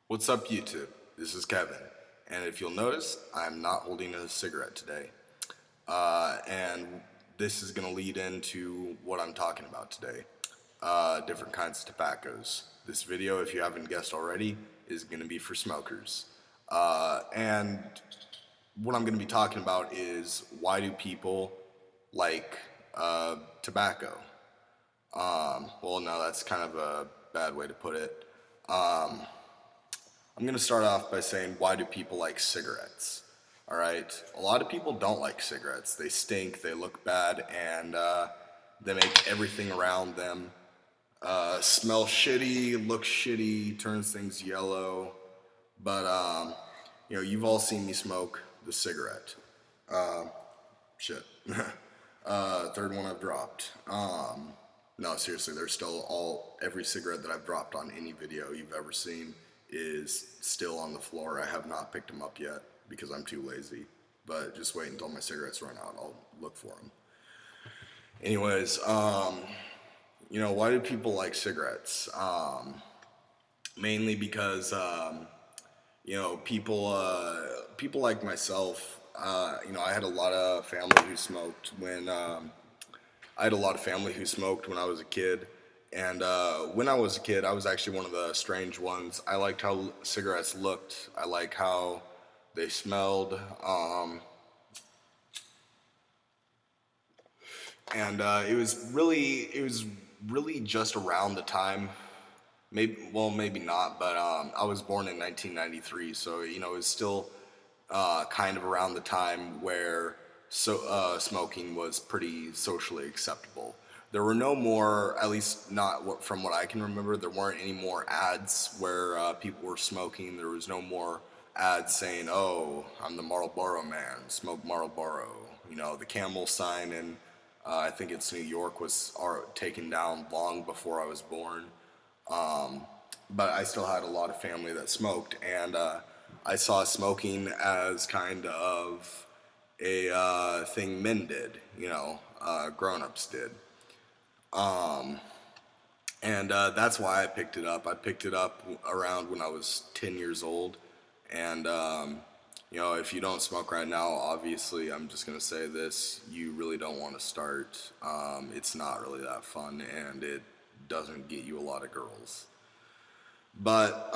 What's up, YouTube? This is Kevin, and if you'll notice, I'm not holding a cigarette today. And this is going to lead into what I'm talking about today, different kinds of tobaccos. This video, if you haven't guessed already, is going to be for smokers. And what I'm going to be talking about is why do people like tobacco? Well, no, that's kind of a bad way to put it. I'm going to start off by saying, why do people like cigarettes? All right. A lot of people don't like cigarettes. They stink, they look bad, and they make everything around them smell shitty, look shitty, turns things yellow. But, you've all seen me smoke the cigarette. Shit. Third one I've dropped. No, seriously, there's still every cigarette that I've dropped on any video you've ever seen is still on the floor. I have not picked them up yet because I'm too lazy. But just wait until my cigarettes run out. I'll look for them. Anyways, why do people like cigarettes? Mainly because, people like myself. I had a lot of family who smoked when I was a kid. And when I was a kid, I was actually one of the strange ones. I liked how cigarettes looked. I liked how they smelled. And it was really just around the time, maybe not, but I was born in 1993, so it was still kind of around the time where smoking was pretty socially acceptable. There were no more, at least not from what I can remember, there weren't any more ads where people were smoking. There was no more ads saying, "Oh, I'm the Marlboro man, smoke Marlboro." The Camel sign in, I think it's New York, was taken down long before I was born. But I still had a lot of family that smoked, and I saw smoking as kind of a thing men did, grown-ups did. And that's why I picked it up. I picked it up around when I was 10 years old. And, if you don't smoke right now, obviously, I'm just going to say this, you really don't want to start. It's not really that fun, and it doesn't get you a lot of girls. But,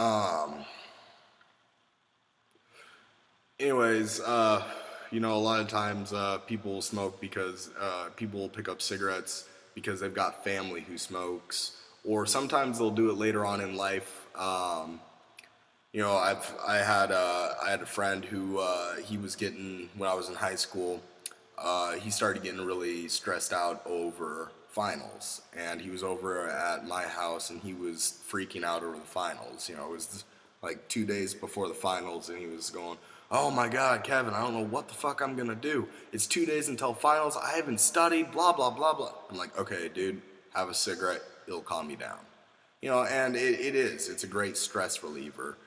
anyways, a lot of times people smoke because people will pick up cigarettes because they've got family who smokes, or sometimes they'll do it later on in life. I had a friend who he was getting when I was in high school. He started getting really stressed out over finals, and he was over at my house, and he was freaking out over the finals. It was like 2 days before the finals, and he was going, "Oh my God, Kevin, I don't know what the fuck I'm gonna do. It's 2 days until finals. I haven't studied. Blah blah blah blah." I'm like, "Okay, dude, have a cigarette. It'll calm you down." And it is. It's a great stress reliever.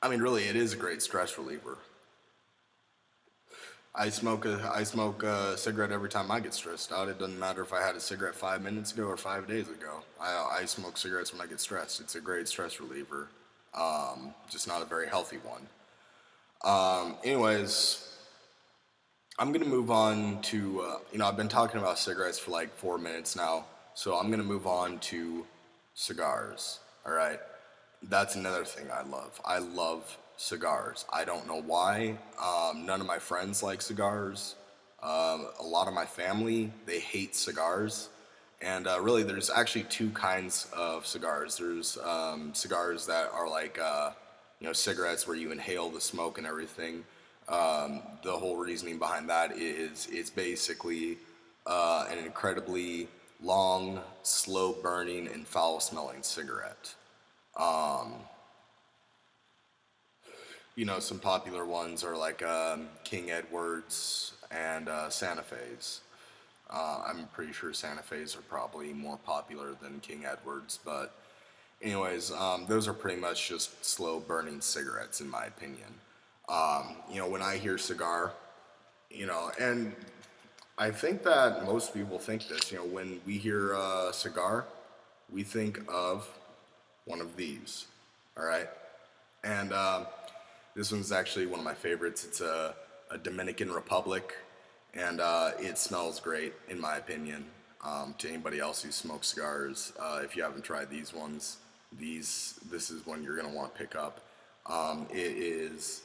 Really, it is a great stress reliever. I smoke a cigarette every time I get stressed out. It doesn't matter if I had a cigarette 5 minutes ago or 5 days ago. I smoke cigarettes when I get stressed. It's a great stress reliever. Just not a very healthy one. Anyways, I'm gonna move on to I've been talking about cigarettes for like 4 minutes now, so I'm gonna move on to cigars. All right. That's another thing I love. I love cigars. I don't know why. None of my friends like cigars. A lot of my family, they hate cigars. And really, there's actually two kinds of cigars. There's cigars that are like, cigarettes where you inhale the smoke and everything. The whole reasoning behind that is it's basically an incredibly long, slow burning, and foul smelling cigarette. Some popular ones are like King Edwards and Santa Fe's. I'm pretty sure Santa Fe's are probably more popular than King Edwards, but anyways, those are pretty much just slow burning cigarettes in my opinion. When I hear cigar, and I think that most people think this, when we hear cigar, we think of one of these. All right, and this one's actually one of my favorites. It's a Dominican Republic, and it smells great in my opinion. To anybody else who smokes cigars, if you haven't tried these ones, this is one you're gonna want to pick up. It is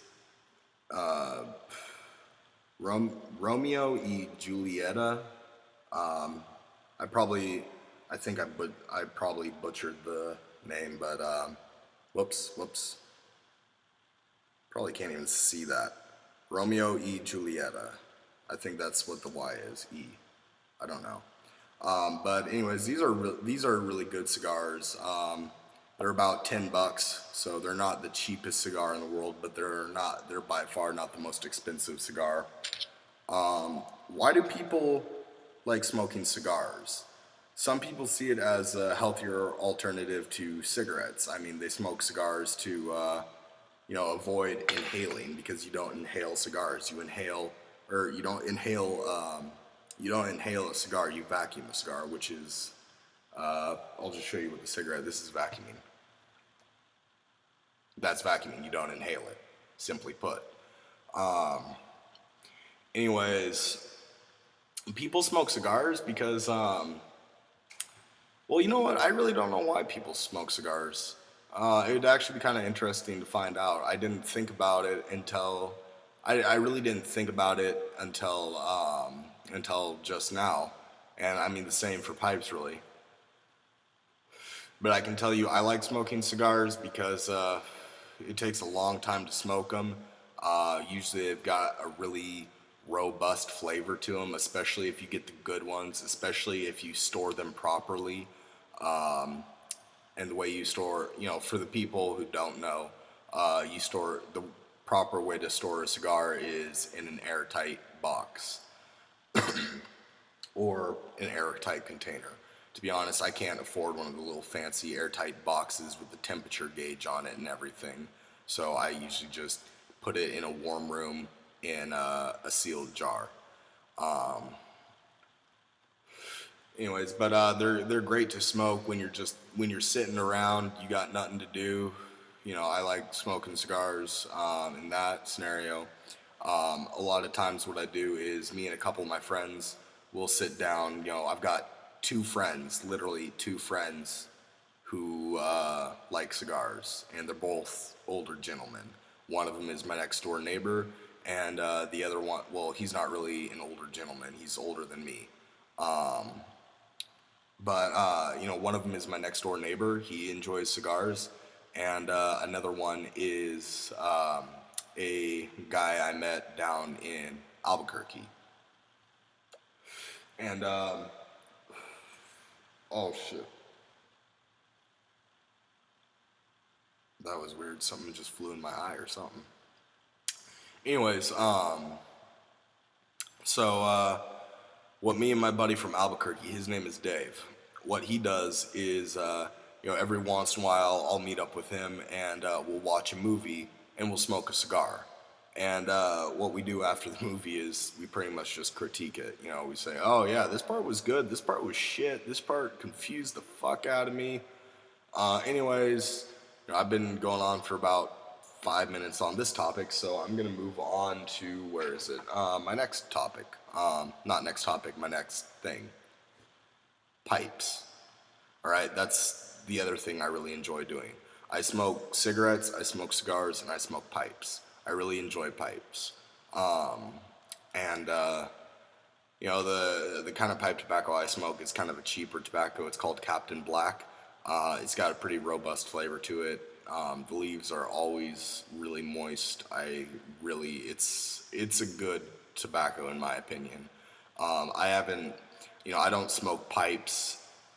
Romeo y Julieta. I probably, I think I probably butchered the name, but whoops, probably can't even see that. Romeo y Julieta. I think that's what the Y is. E. I don't know. But anyways, these are really good cigars. They're about $10, so they're not the cheapest cigar in the world, but they're by far not the most expensive cigar. Why do people like smoking cigars? Some people see it as a healthier alternative to cigarettes. I mean, they smoke cigars to, avoid inhaling because you don't inhale cigars. You inhale, or you don't inhale a cigar. You vacuum a cigar, which is, I'll just show you with the cigarette. This is vacuuming. That's vacuuming. You don't inhale it. Simply put. Anyways, people smoke cigars because, well, you know what? I really don't know why people smoke cigars. It would actually be kind of interesting to find out. I didn't think about it until I really didn't think about it until just now, and I mean the same for pipes, really. But I can tell you, I like smoking cigars because it takes a long time to smoke them. Usually, they've got a really robust flavor to them, especially if you get the good ones, especially if you store them properly. And the way you store, for the people who don't know, you store the proper way to store a cigar is in an airtight box or an airtight container. To be honest, I can't afford one of the little fancy airtight boxes with the temperature gauge on it and everything. So I usually just put it in a warm room in a sealed jar. Anyways, but they're great to smoke when you're sitting around, you got nothing to do. I like smoking cigars in that scenario. A lot of times, what I do is me and a couple of my friends will sit down. I've got two friends, literally two friends, who like cigars, and they're both older gentlemen. One of them is my next door neighbor, and the other one, well, he's not really an older gentleman. He's older than me. But one of them is my next door neighbor. He enjoys cigars, and another one is a guy I met down in Albuquerque. And oh shit, that was weird. Something just flew in my eye or something. Anyways, so what me and my buddy from Albuquerque, his name is Dave. What he does is, every once in a while I'll meet up with him and we'll watch a movie and we'll smoke a cigar. And what we do after the movie is we pretty much just critique it. We say, oh yeah, this part was good, this part was shit, this part confused the fuck out of me. Anyways, I've been going on for about 5 minutes on this topic, so I'm gonna move on to, where is it? My next topic. Not next topic, my next thing. Pipes. Alright, that's the other thing I really enjoy doing. I smoke cigarettes, I smoke cigars, and I smoke pipes. I really enjoy pipes. And the kind of pipe tobacco I smoke is kind of a cheaper tobacco. It's called Captain Black. It's got a pretty robust flavor to it. The leaves are always really moist. It's a good tobacco in my opinion. I don't smoke pipes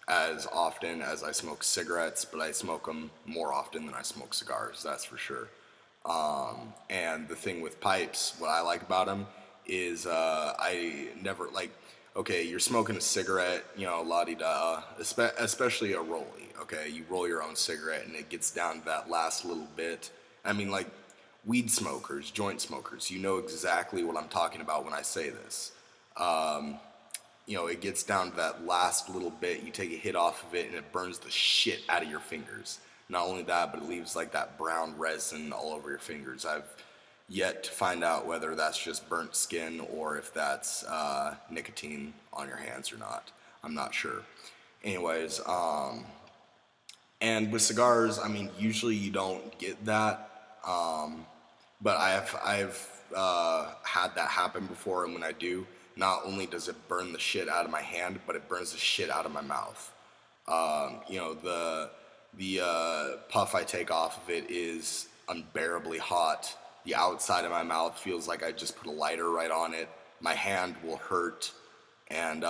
as often as I smoke cigarettes, but I smoke them more often than I smoke cigars, that's for sure. And the thing with pipes, what I like about them is I never like, okay, you're smoking a cigarette, la-di-da, especially a rollie, okay? You roll your own cigarette and it gets down to that last little bit. I mean, like, weed smokers, joint smokers, you know exactly what I'm talking about when I say this. It gets down to that last little bit, you take a hit off of it and it burns the shit out of your fingers. Not only that, but it leaves like that brown resin all over your fingers. I've yet to find out whether that's just burnt skin or if that's nicotine on your hands or not. I'm not sure. Anyways, and with cigars, I mean, usually you don't get that, but I've had that happen before, and when I do, not only does it burn the shit out of my hand, but it burns the shit out of my mouth. You know, the puff I take off of it is unbearably hot. The outside of my mouth feels like I just put a lighter right on it. My hand will hurt, and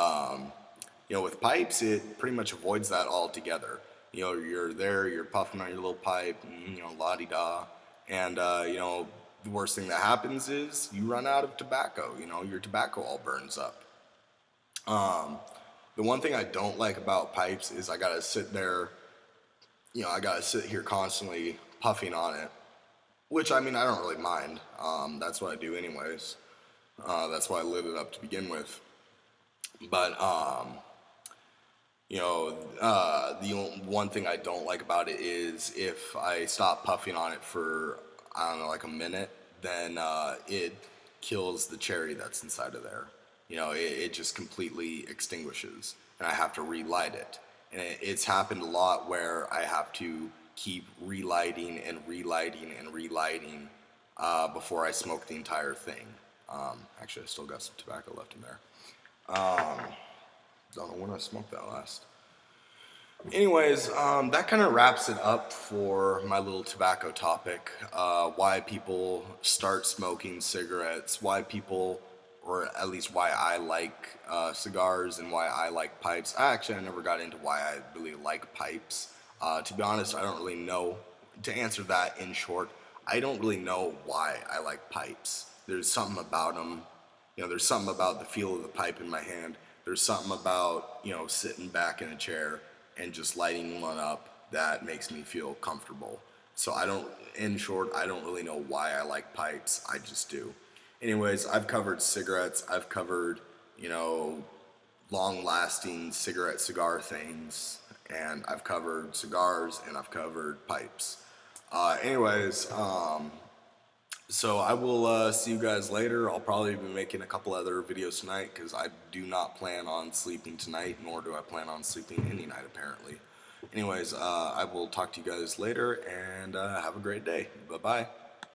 you know, with pipes, it pretty much avoids that altogether. You know, you're there, you're puffing on your little pipe, and, you know, la-di-da, and you know, the worst thing that happens is you run out of tobacco. You know, your tobacco all burns up. The one thing I don't like about pipes is I gotta sit there, you know, I gotta sit here constantly puffing on it, which I mean, I don't really mind. That's what I do anyways. That's why I lit it up to begin with. But, you know, the one thing I don't like about it is if I stop puffing on it for, I don't know, like a minute, then it kills the cherry that's inside of there. You know, it just completely extinguishes, and I have to relight it. And it's happened a lot where I have to keep relighting and relighting and relighting before I smoke the entire thing. Actually, I still got some tobacco left in there. Don't know when I smoked that last. Anyways, that kind of wraps it up for my little tobacco topic. Why people start smoking cigarettes, why people, or at least why I like cigars and why I like pipes. I never got into why I really like pipes. To be honest, I don't really know. To answer that in short, I don't really know why I like pipes. There's something about them. You know, there's something about the feel of the pipe in my hand. There's something about, you know, sitting back in a chair and just lighting one up that makes me feel comfortable. So in short, I don't really know why I like pipes. I just do. Anyways, I've covered cigarettes. I've covered, you know, long-lasting cigar things, and I've covered cigars, and I've covered pipes. Anyways, so I will see you guys later. I'll probably be making a couple other videos tonight because I do not plan on sleeping tonight, nor do I plan on sleeping any night apparently. Anyways, I will talk to you guys later, and have a great day. Bye-bye.